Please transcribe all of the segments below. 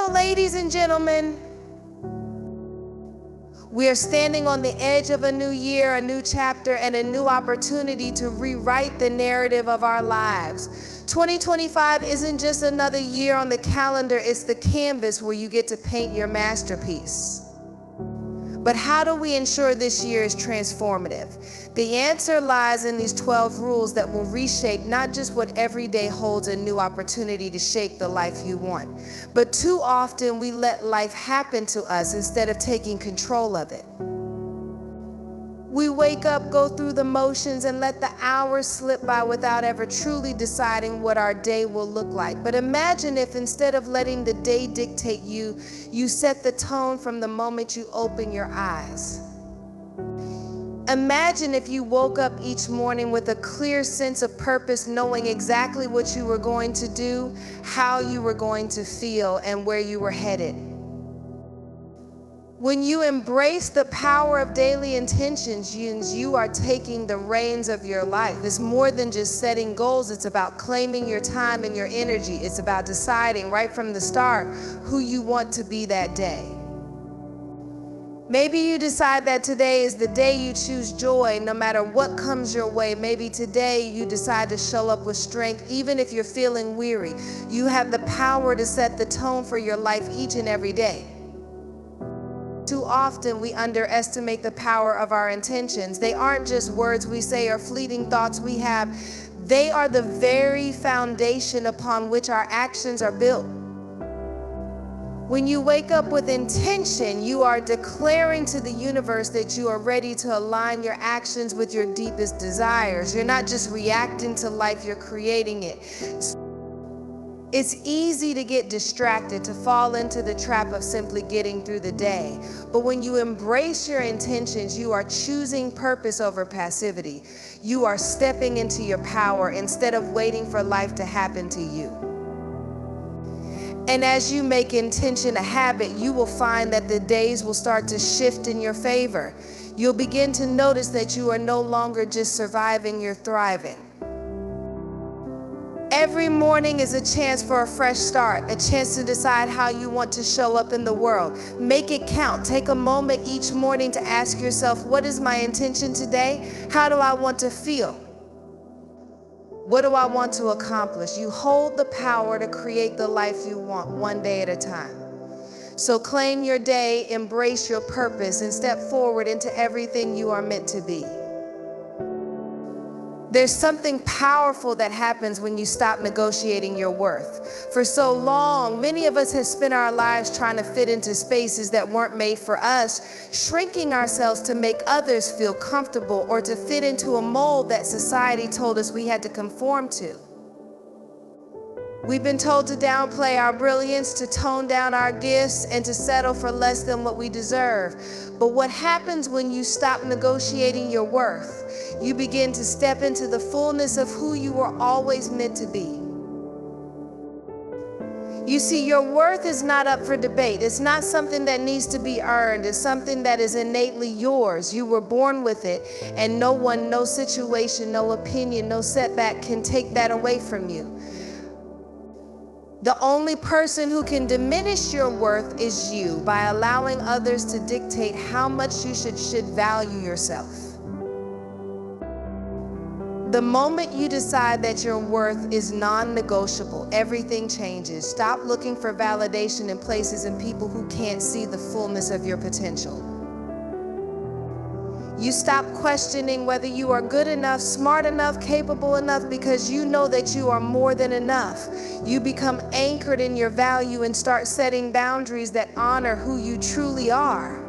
So, ladies and gentlemen, we are standing on the edge of a new year, a new chapter, and a new opportunity to rewrite the narrative of our lives. 2025 isn't just another year on the calendar, it's the canvas where you get to paint your masterpiece. But how do we ensure this year is transformative? The answer lies in these 12 rules that will reshape not just what every day holds a new opportunity to shape the life you want, but too often we let life happen to us instead of taking control of it. We wake up, go through the motions, and let the hours slip by without ever truly deciding what our day will look like. But imagine if instead of letting the day dictate you, you set the tone from the moment you open your eyes. Imagine if you woke up each morning with a clear sense of purpose, knowing exactly what you were going to do, how you were going to feel, and where you were headed. When you embrace the power of daily intentions, you are taking the reins of your life. It's more than just setting goals. It's about claiming your time and your energy. It's about deciding right from the start who you want to be that day. Maybe you decide that today is the day you choose joy no matter what comes your way. Maybe today you decide to show up with strength even if you're feeling weary. You have the power to set the tone for your life each and every day. Too often we underestimate the power of our intentions. They aren't just words we say or fleeting thoughts we have. They are the very foundation upon which our actions are built. When you wake up with intention, you are declaring to the universe that you are ready to align your actions with your deepest desires. You're not just reacting to life, you're creating it. It's easy to get distracted, to fall into the trap of simply getting through the day. But when you embrace your intentions, you are choosing purpose over passivity. You are stepping into your power instead of waiting for life to happen to you. And as you make intention a habit, you will find that the days will start to shift in your favor. You'll begin to notice that you are no longer just surviving, you're thriving. Every morning is a chance for a fresh start, a chance to decide how you want to show up in the world. Make it count. Take a moment each morning to ask yourself, what is my intention today? How do I want to feel? What do I want to accomplish? You hold the power to create the life you want, one day at a time. So claim your day, embrace your purpose, and step forward into everything you are meant to be. There's something powerful that happens when you stop negotiating your worth. For so long, many of us have spent our lives trying to fit into spaces that weren't made for us, shrinking ourselves to make others feel comfortable or to fit into a mold that society told us we had to conform to. We've been told to downplay our brilliance, to tone down our gifts, and to settle for less than what we deserve. But what happens when you stop negotiating your worth? You begin to step into the fullness of who you were always meant to be. You see, your worth is not up for debate. It's not something that needs to be earned. It's something that is innately yours. You were born with it, and no one, no situation, no opinion, no setback can take that away from you. The only person who can diminish your worth is you, by allowing others to dictate how much you should value yourself. The moment you decide that your worth is non-negotiable, everything changes. Stop looking for validation in places and people who can't see the fullness of your potential. You stop questioning whether you are good enough, smart enough, capable enough, because you know that you are more than enough. You become anchored in your value and start setting boundaries that honor who you truly are.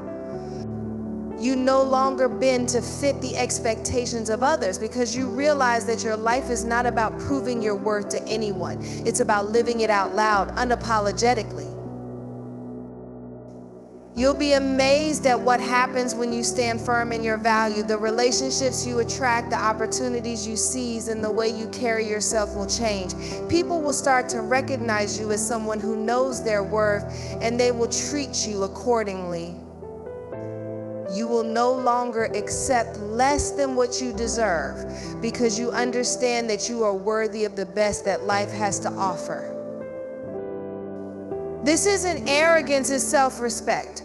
You no longer bend to fit the expectations of others because you realize that your life is not about proving your worth to anyone. It's about living it out loud, unapologetically. You'll be amazed at what happens when you stand firm in your value. The relationships you attract, the opportunities you seize, and the way you carry yourself will change. People will start to recognize you as someone who knows their worth, and they will treat you accordingly. You will no longer accept less than what you deserve because you understand that you are worthy of the best that life has to offer. This isn't arrogance, it's self-respect.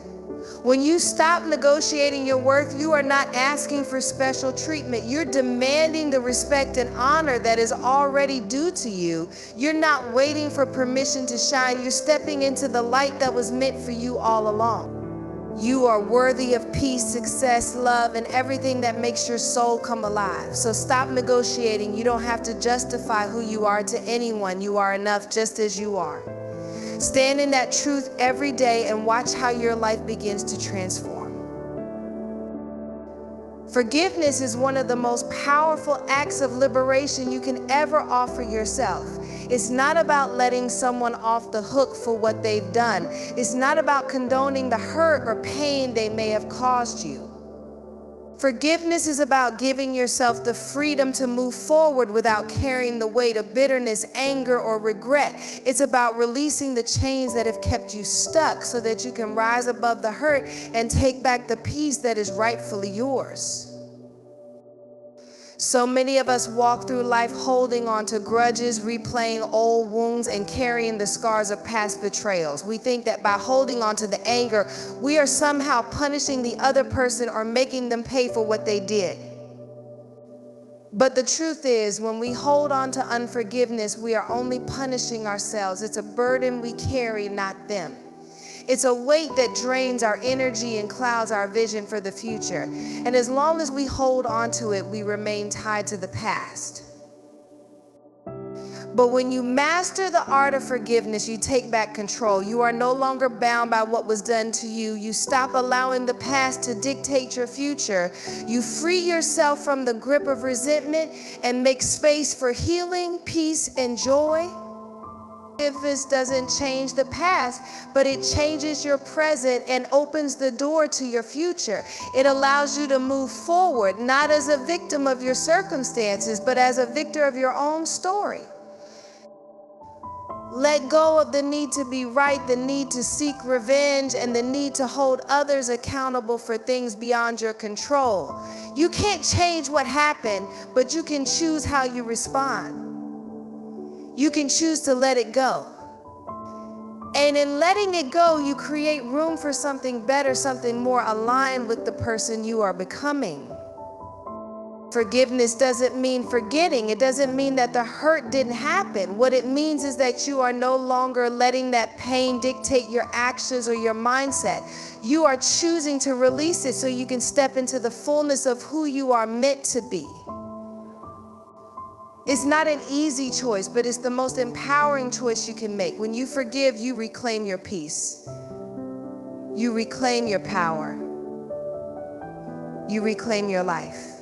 When you stop negotiating your worth, you are not asking for special treatment. You're demanding the respect and honor that is already due to you. You're not waiting for permission to shine. You're stepping into the light that was meant for you all along. You are worthy of peace, success, love, and everything that makes your soul come alive. So stop negotiating. You don't have to justify who you are to anyone. You are enough just as you are. Stand in that truth every day and watch how your life begins to transform. Forgiveness is one of the most powerful acts of liberation you can ever offer yourself. It's not about letting someone off the hook for what they've done. It's not about condoning the hurt or pain they may have caused you. Forgiveness is about giving yourself the freedom to move forward without carrying the weight of bitterness, anger, or regret. It's about releasing the chains that have kept you stuck so that you can rise above the hurt and take back the peace that is rightfully yours. So many of us walk through life holding on to grudges, replaying old wounds, and carrying the scars of past betrayals. We think that by holding on to the anger, we are somehow punishing the other person or making them pay for what they did. But the truth is, when we hold on to unforgiveness, we are only punishing ourselves. It's a burden we carry, not them. It's a weight that drains our energy and clouds our vision for the future. And as long as we hold on to it, we remain tied to the past. But when you master the art of forgiveness, you take back control. You are no longer bound by what was done to you. You stop allowing the past to dictate your future. You free yourself from the grip of resentment and make space for healing, peace, and joy. Forgiveness doesn't change the past, but it changes your present and opens the door to your future. It allows you to move forward, not as a victim of your circumstances, but as a victor of your own story. Let go of the need to be right, the need to seek revenge, and the need to hold others accountable for things beyond your control. You can't change what happened, but you can choose how you respond. You can choose to let it go. And in letting it go, you create room for something better, something more aligned with the person you are becoming. Forgiveness doesn't mean forgetting. It doesn't mean that the hurt didn't happen. What it means is that you are no longer letting that pain dictate your actions or your mindset. You are choosing to release it so you can step into the fullness of who you are meant to be. It's not an easy choice, but it's the most empowering choice you can make. When you forgive, you reclaim your peace. You reclaim your power. You reclaim your life.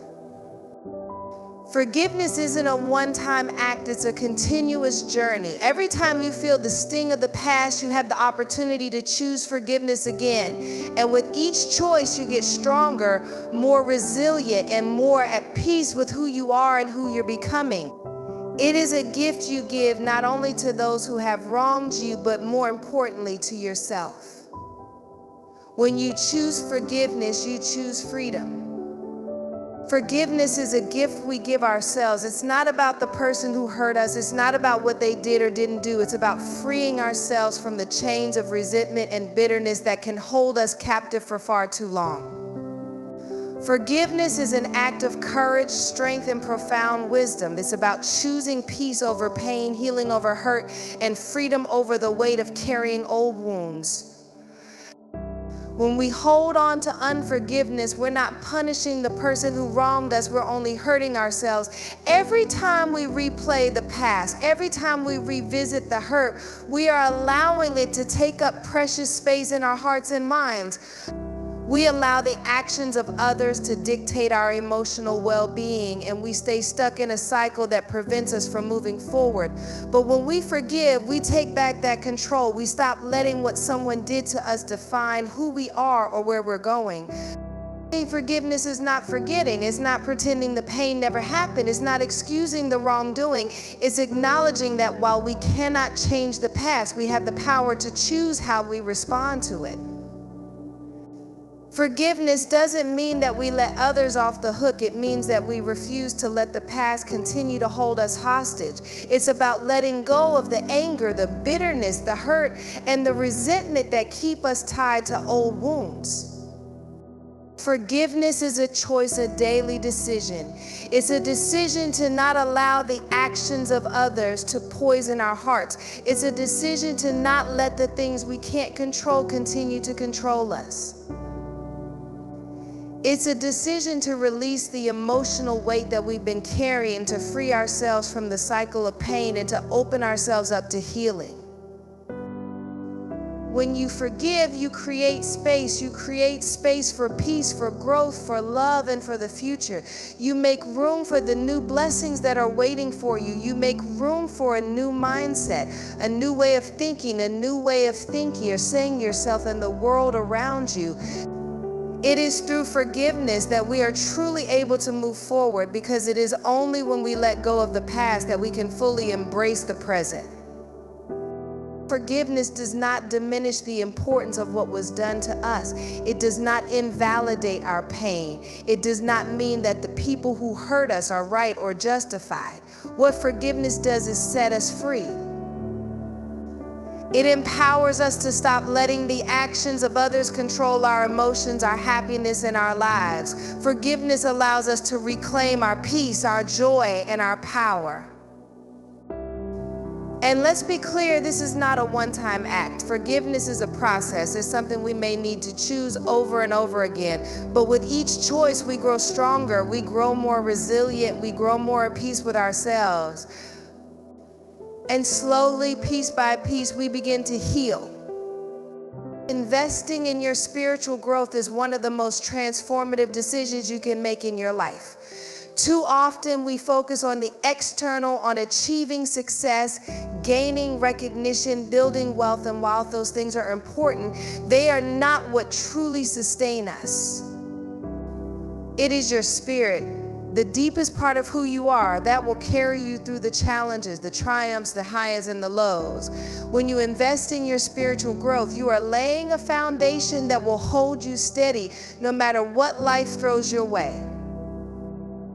Forgiveness isn't a one-time act, it's a continuous journey. Every time you feel the sting of the past, you have the opportunity to choose forgiveness again. And with each choice, you get stronger, more resilient, and more at peace with who you are and who you're becoming. It is a gift you give not only to those who have wronged you, but more importantly to yourself. When you choose forgiveness, you choose freedom. Forgiveness is a gift we give ourselves. It's not about the person who hurt us. It's not about what they did or didn't do. It's about freeing ourselves from the chains of resentment and bitterness that can hold us captive for far too long. Forgiveness is an act of courage, strength, and profound wisdom. It's about choosing peace over pain, healing over hurt, and freedom over the weight of carrying old wounds. When we hold on to unforgiveness, we're not punishing the person who wronged us, we're only hurting ourselves. Every time we replay the past, every time we revisit the hurt, we are allowing it to take up precious space in our hearts and minds. We allow the actions of others to dictate our emotional well-being, and we stay stuck in a cycle that prevents us from moving forward. But when we forgive, we take back that control. We stop letting what someone did to us define who we are or where we're going. Forgiveness is not forgetting. It's not pretending the pain never happened. It's not excusing the wrongdoing. It's acknowledging that while we cannot change the past, we have the power to choose how we respond to it. Forgiveness doesn't mean that we let others off the hook. It means that we refuse to let the past continue to hold us hostage. It's about letting go of the anger, the bitterness, the hurt, and the resentment that keep us tied to old wounds. Forgiveness is a choice, a daily decision. It's a decision to not allow the actions of others to poison our hearts. It's a decision to not let the things we can't control continue to control us. It's a decision to release the emotional weight that we've been carrying, to free ourselves from the cycle of pain and to open ourselves up to healing. When you forgive, you create space. You create space for peace, for growth, for love, and for the future. You make room for the new blessings that are waiting for you. You make room for a new mindset, a new way of thinking, a new way of thinking or seeing yourself and the world around you. It is through forgiveness that we are truly able to move forward, because it is only when we let go of the past that we can fully embrace the present. Forgiveness does not diminish the importance of what was done to us. It does not invalidate our pain. It does not mean that the people who hurt us are right or justified. What forgiveness does is set us free. It empowers us to stop letting the actions of others control our emotions, our happiness, and our lives. Forgiveness allows us to reclaim our peace, our joy, and our power. And let's be clear, this is not a one-time act. Forgiveness is a process. It's something we may need to choose over and over again. But with each choice, we grow stronger, we grow more resilient, we grow more at peace with ourselves. And slowly, piece by piece, we begin to heal. Investing in your spiritual growth is one of the most transformative decisions you can make in your life. Too often we focus on the external, on achieving success, gaining recognition, building wealth, and while those things are important, they are not what truly sustain us. It is your spirit, the deepest part of who you are, that will carry you through the challenges, the triumphs, the highs, and the lows. When you invest in your spiritual growth, you are laying a foundation that will hold you steady no matter what life throws your way.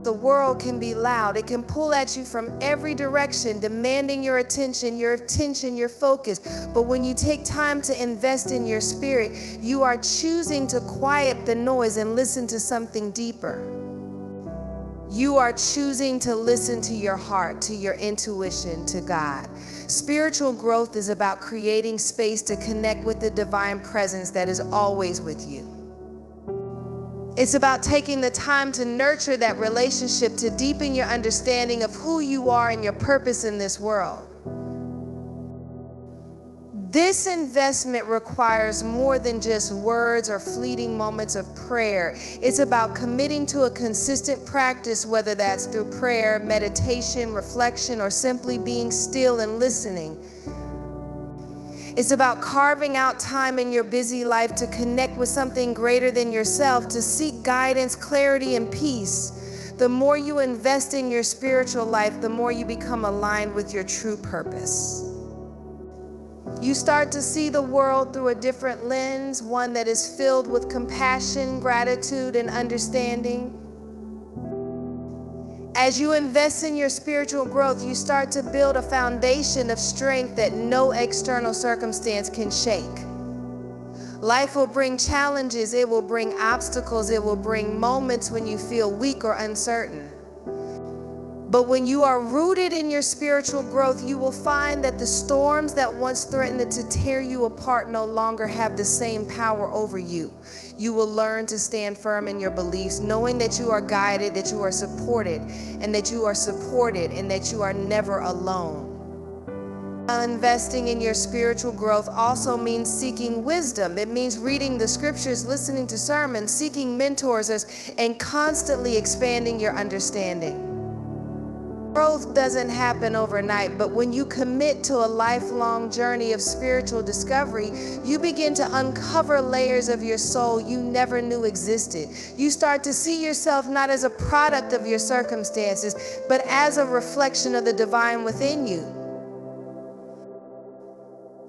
The world can be loud. It can pull at you from every direction, demanding your attention, your focus. But when you take time to invest in your spirit, you are choosing to quiet the noise and listen to something deeper. You are choosing to listen to your heart, to your intuition, to God. Spiritual growth is about creating space to connect with the divine presence that is always with you. It's about taking the time to nurture that relationship, to deepen your understanding of who you are and your purpose in this world. This investment requires more than just words or fleeting moments of prayer. It's about committing to a consistent practice, whether that's through prayer, meditation, reflection, or simply being still and listening. It's about carving out time in your busy life to connect with something greater than yourself, to seek guidance, clarity, and peace. The more you invest in your spiritual life, the more you become aligned with your true purpose. You start to see the world through a different lens, one that is filled with compassion, gratitude, and understanding. As you invest in your spiritual growth, you start to build a foundation of strength that no external circumstance can shake. Life will bring challenges, it will bring obstacles, it will bring moments when you feel weak or uncertain. But when you are rooted in your spiritual growth, you will find that the storms that once threatened to tear you apart no longer have the same power over you. You will learn to stand firm in your beliefs, knowing that you are guided, that you are supported, and that you are never alone. Investing in your spiritual growth also means seeking wisdom. It means reading the scriptures, listening to sermons, seeking mentors, and constantly expanding your understanding. Growth doesn't happen overnight, but when you commit to a lifelong journey of spiritual discovery, you begin to uncover layers of your soul you never knew existed. You start to see yourself not as a product of your circumstances, but as a reflection of the divine within you.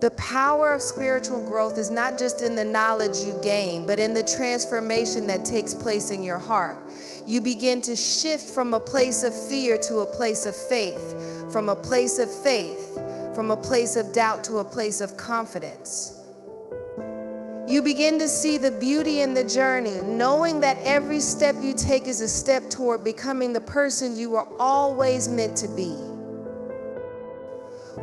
The power of spiritual growth is not just in the knowledge you gain, but in the transformation that takes place in your heart. You begin to shift from a place of fear to a place of faith, from a place of faith, from a place of doubt to a place of confidence. You begin to see the beauty in the journey, knowing that every step you take is a step toward becoming the person you were always meant to be.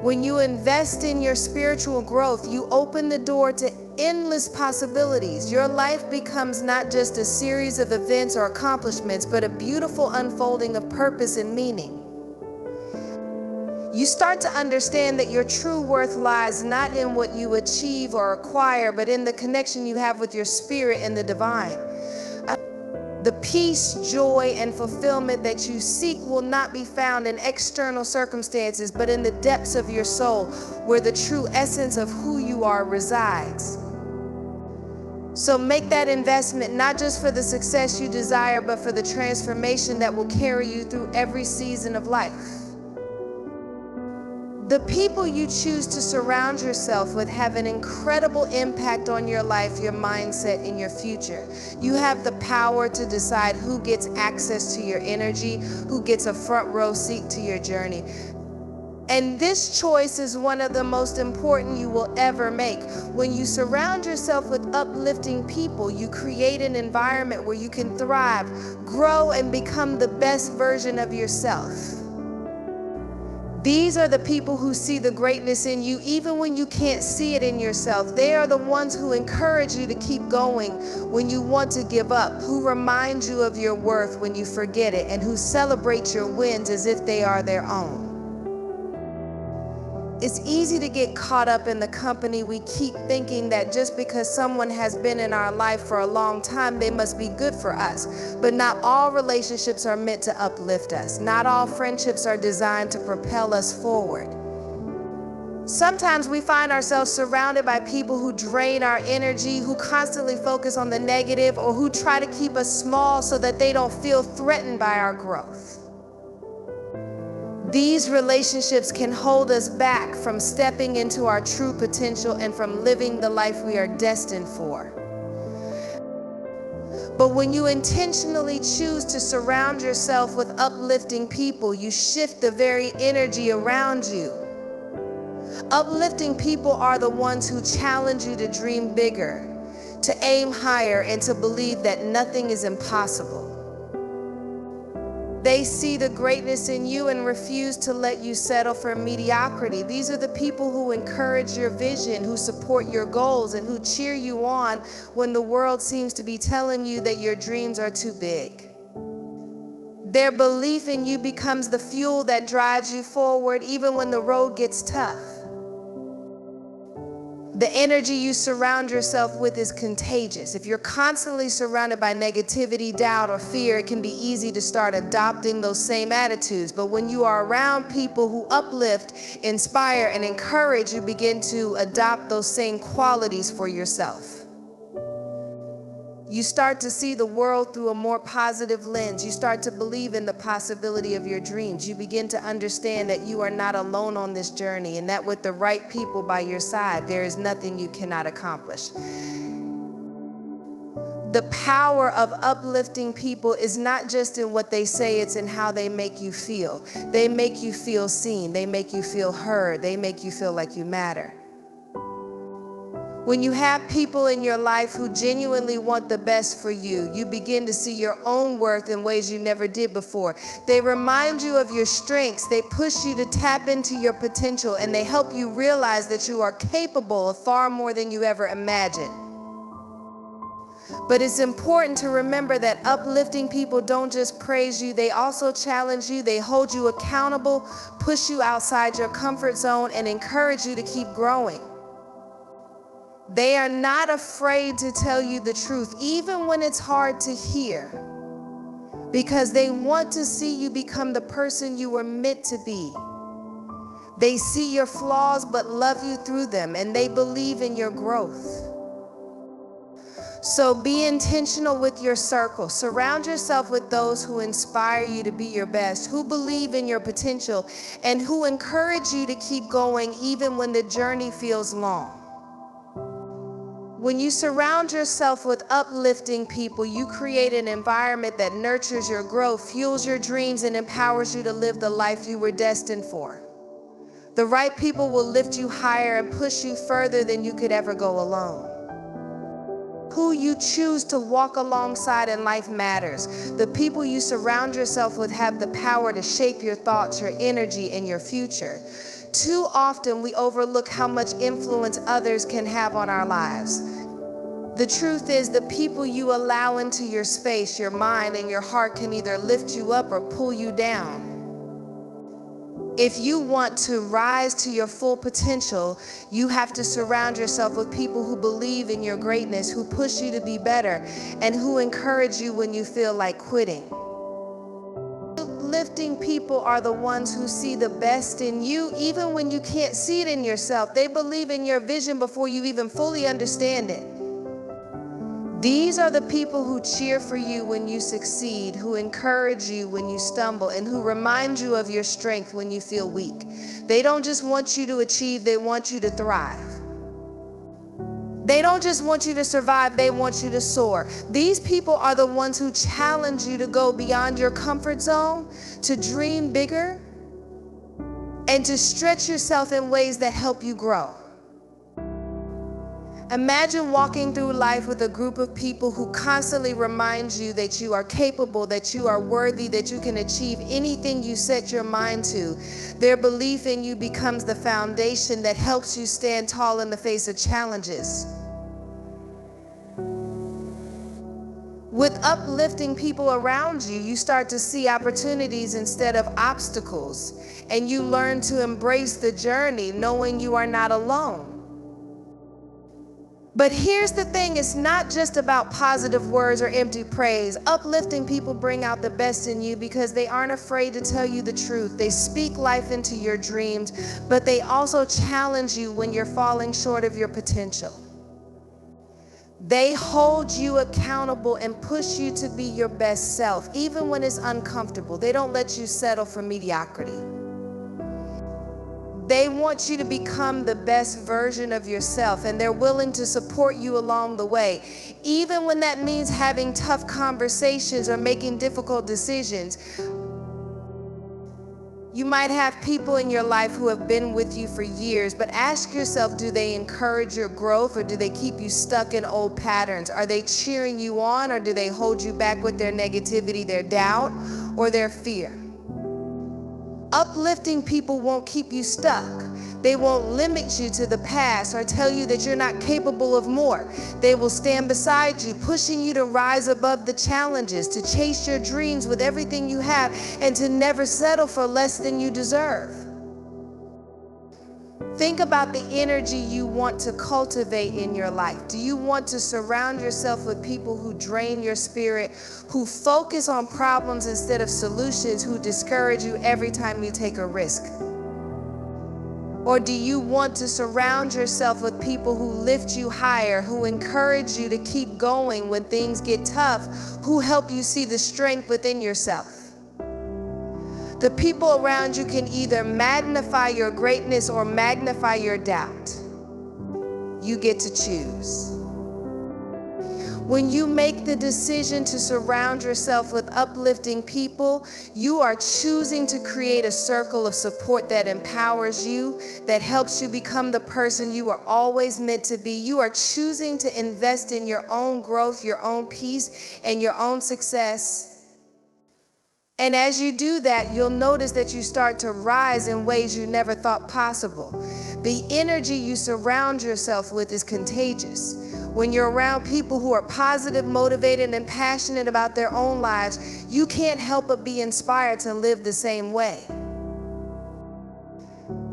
When you invest in your spiritual growth, you open the door to endless possibilities. Your life becomes not just a series of events or accomplishments, but a beautiful unfolding of purpose and meaning. You start to understand that your true worth lies not in what you achieve or acquire, but in the connection you have with your spirit and the divine. The peace, joy, and fulfillment that you seek will not be found in external circumstances, but in the depths of your soul, where the true essence of who you are resides. So make that investment, not just for the success you desire, but for the transformation that will carry you through every season of life. The people you choose to surround yourself with have an incredible impact on your life, your mindset, and your future. You have the power to decide who gets access to your energy, who gets a front row seat to your journey. And this choice is one of the most important you will ever make. When you surround yourself with uplifting people, you create an environment where you can thrive, grow, and become the best version of yourself. These are the people who see the greatness in you even when you can't see it in yourself. They are the ones who encourage you to keep going when you want to give up, who remind you of your worth when you forget it, and who celebrate your wins as if they are their own. It's easy to get caught up in the company we keep, thinking that just because someone has been in our life for a long time, they must be good for us. But not all relationships are meant to uplift us. Not all friendships are designed to propel us forward. Sometimes we find ourselves surrounded by people who drain our energy, who constantly focus on the negative, or who try to keep us small so that they don't feel threatened by our growth. These relationships can hold us back from stepping into our true potential and from living the life we are destined for. But when you intentionally choose to surround yourself with uplifting people, you shift the very energy around you. Uplifting people are the ones who challenge you to dream bigger, to aim higher, and to believe that nothing is impossible. They see the greatness in you and refuse to let you settle for mediocrity. These are the people who encourage your vision, who support your goals, and who cheer you on when the world seems to be telling you that your dreams are too big. Their belief in you becomes the fuel that drives you forward even when the road gets tough. The energy you surround yourself with is contagious. If you're constantly surrounded by negativity, doubt, or fear, it can be easy to start adopting those same attitudes. But when you are around people who uplift, inspire, and encourage, you begin to adopt those same qualities for yourself. You start to see the world through a more positive lens. You start to believe in the possibility of your dreams. You begin to understand that you are not alone on this journey, and that with the right people by your side, there is nothing you cannot accomplish. The power of uplifting people is not just in what they say, it's in how they make you feel. They make you feel seen. They make you feel heard. They make you feel like you matter. When you have people in your life who genuinely want the best for you, you begin to see your own worth in ways you never did before. They remind you of your strengths, they push you to tap into your potential, and they help you realize that you are capable of far more than you ever imagined. But it's important to remember that uplifting people don't just praise you, they also challenge you, they hold you accountable, push you outside your comfort zone, and encourage you to keep growing. They are not afraid to tell you the truth, even when it's hard to hear, because they want to see you become the person you were meant to be. They see your flaws but love you through them, and they believe in your growth. So be intentional with your circle. Surround yourself with those who inspire you to be your best, who believe in your potential, and who encourage you to keep going even when the journey feels long. When you surround yourself with uplifting people, you create an environment that nurtures your growth, fuels your dreams, and empowers you to live the life you were destined for. The right people will lift you higher and push you further than you could ever go alone. Who you choose to walk alongside in life matters. The people you surround yourself with have the power to shape your thoughts, your energy, and your future. Too often we overlook how much influence others can have on our lives. The truth is, the people you allow into your space, your mind, and your heart can either lift you up or pull you down. If you want to rise to your full potential, you have to surround yourself with people who believe in your greatness, who push you to be better, and who encourage you when you feel like quitting. Uplifting people are the ones who see the best in you, even when you can't see it in yourself. They believe in your vision before you even fully understand it. These are the people who cheer for you when you succeed, who encourage you when you stumble, and who remind you of your strength when you feel weak. They don't just want you to achieve, they want you to thrive. They don't just want you to survive, they want you to soar. These people are the ones who challenge you to go beyond your comfort zone, to dream bigger, and to stretch yourself in ways that help you grow. Imagine walking through life with a group of people who constantly remind you that you are capable, that you are worthy, that you can achieve anything you set your mind to. Their belief in you becomes the foundation that helps you stand tall in the face of challenges. With uplifting people around you, you start to see opportunities instead of obstacles, and you learn to embrace the journey, knowing you are not alone. But here's the thing, it's not just about positive words or empty praise. Uplifting people bring out the best in you because they aren't afraid to tell you the truth. They speak life into your dreams, but they also challenge you when you're falling short of your potential. They hold you accountable and push you to be your best self, even when it's uncomfortable. They don't let you settle for mediocrity. They want you to become the best version of yourself, and they're willing to support you along the way, even when that means having tough conversations or making difficult decisions. You might have people in your life who have been with you for years, but ask yourself, do they encourage your growth, or do they keep you stuck in old patterns? Are they cheering you on, or do they hold you back with their negativity, their doubt, or their fear? Uplifting people won't keep you stuck. They won't limit you to the past or tell you that you're not capable of more. They will stand beside you, pushing you to rise above the challenges, to chase your dreams with everything you have, and to never settle for less than you deserve. Think about the energy you want to cultivate in your life. Do you want to surround yourself with people who drain your spirit, who focus on problems instead of solutions, who discourage you every time you take a risk? Or do you want to surround yourself with people who lift you higher, who encourage you to keep going when things get tough, who help you see the strength within yourself? The people around you can either magnify your greatness or magnify your doubt. You get to choose. When you make the decision to surround yourself with uplifting people, you are choosing to create a circle of support that empowers you, that helps you become the person you are always meant to be. You are choosing to invest in your own growth, your own peace, and your own success. And as you do that, you'll notice that you start to rise in ways you never thought possible. The energy you surround yourself with is contagious. When you're around people who are positive, motivated, and passionate about their own lives, you can't help but be inspired to live the same way.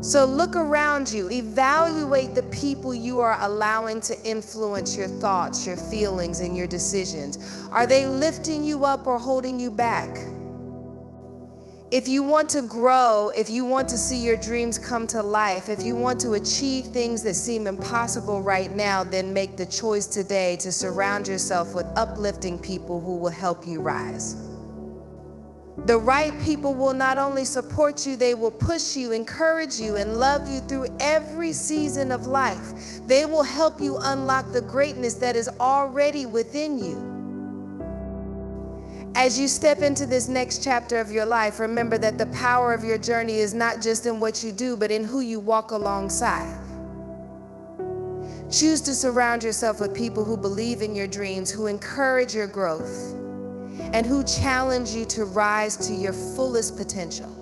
So look around you, evaluate the people you are allowing to influence your thoughts, your feelings, and your decisions. Are they lifting you up or holding you back? If you want to grow, if you want to see your dreams come to life, if you want to achieve things that seem impossible right now, then make the choice today to surround yourself with uplifting people who will help you rise. The right people will not only support you, they will push you, encourage you, and love you through every season of life. They will help you unlock the greatness that is already within you. As you step into this next chapter of your life, remember that the power of your journey is not just in what you do, but in who you walk alongside. Choose to surround yourself with people who believe in your dreams, who encourage your growth, and who challenge you to rise to your fullest potential.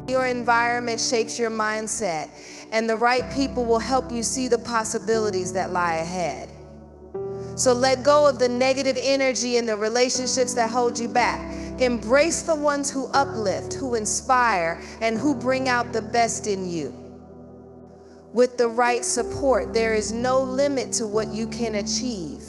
Your environment shapes your mindset, and the right people will help you see the possibilities that lie ahead. So let go of the negative energy and the relationships that hold you back. Embrace the ones who uplift, who inspire, and who bring out the best in you. With the right support, there is no limit to what you can achieve.